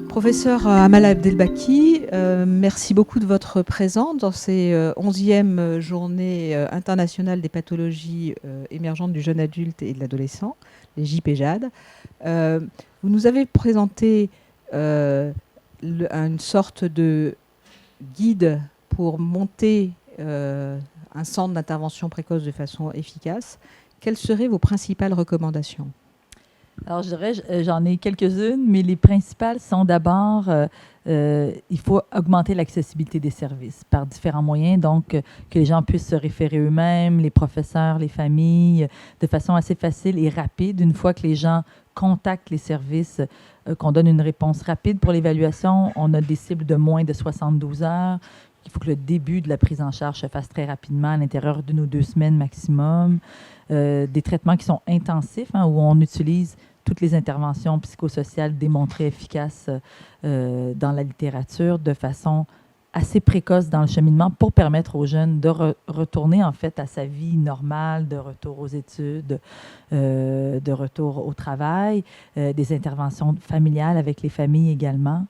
Professeur Amal Abdelbaki, merci beaucoup de votre présence dans ces 11e journées internationales des pathologies émergentes du jeune adulte et de l'adolescent, les JPJAD. Vous nous avez présenté une sorte de guide pour monter un centre d'intervention précoce de façon efficace. Quelles seraient vos principales recommandations ? Alors, je dirais, j'en ai quelques-unes, mais les principales sont d'abord, il faut augmenter l'accessibilité des services par différents moyens, donc que les gens puissent se référer eux-mêmes, les professeurs, les familles, de façon assez facile et rapide. Une fois que les gens contactent les services, qu'on donne une réponse rapide pour l'évaluation. On a des cibles de moins de 72 heures. Il faut que le début de la prise en charge se fasse très rapidement, à l'intérieur d'1 ou 2 semaines maximum. Des traitements qui sont intensifs, où on utilise toutes les interventions psychosociales démontrées efficaces dans la littérature de façon assez précoce dans le cheminement pour permettre aux jeunes de retourner en fait à sa vie normale, de retour aux études, de retour au travail, des interventions familiales avec les familles également.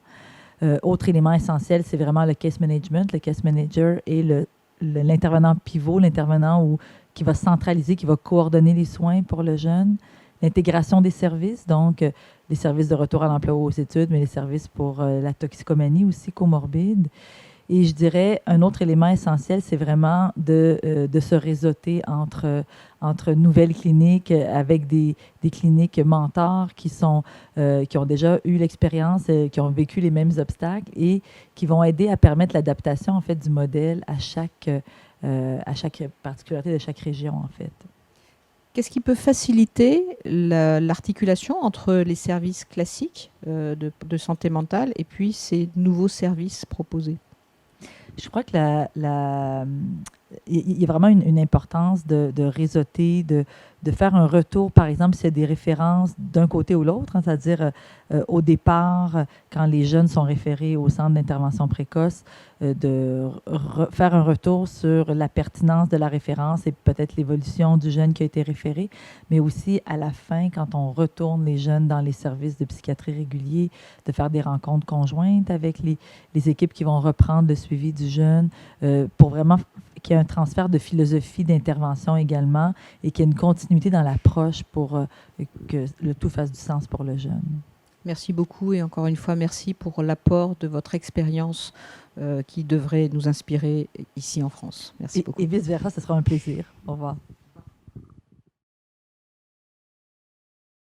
Autre élément essentiel, c'est vraiment le case management. Le case manager est l'intervenant pivot, l'intervenant qui va centraliser, qui va coordonner les soins pour le jeune. L'intégration des services, donc les services de retour à l'emploi ou aux études, mais les services pour la toxicomanie aussi comorbide. Et je dirais, un autre élément essentiel, c'est vraiment de se réseauter entre nouvelles cliniques avec des cliniques mentors qui ont déjà eu l'expérience, qui ont vécu les mêmes obstacles et qui vont aider à permettre l'adaptation en fait du modèle à chaque particularité de chaque région en fait. Qu'est-ce qui peut faciliter l'articulation entre les services classiques de santé mentale et puis ces nouveaux services proposés ? Je crois que il y a vraiment une importance de réseauter, de faire un retour, par exemple, s'il y a des références d'un côté ou l'autre, c'est-à-dire au départ, quand les jeunes sont référés au centre d'intervention précoce, de faire un retour sur la pertinence de la référence et peut-être l'évolution du jeune qui a été référé, mais aussi à la fin, quand on retourne les jeunes dans les services de psychiatrie réguliers, de faire des rencontres conjointes avec les équipes qui vont reprendre le suivi du jeune pour vraiment qu'il y ait un transfert de philosophie d'intervention également et qu'il y ait une continuité dans l'approche pour que le tout fasse du sens pour le jeune. Merci beaucoup et encore une fois, merci pour l'apport de votre expérience qui devrait nous inspirer ici en France. Merci beaucoup. Et vice-versa, ce sera un plaisir. Au revoir.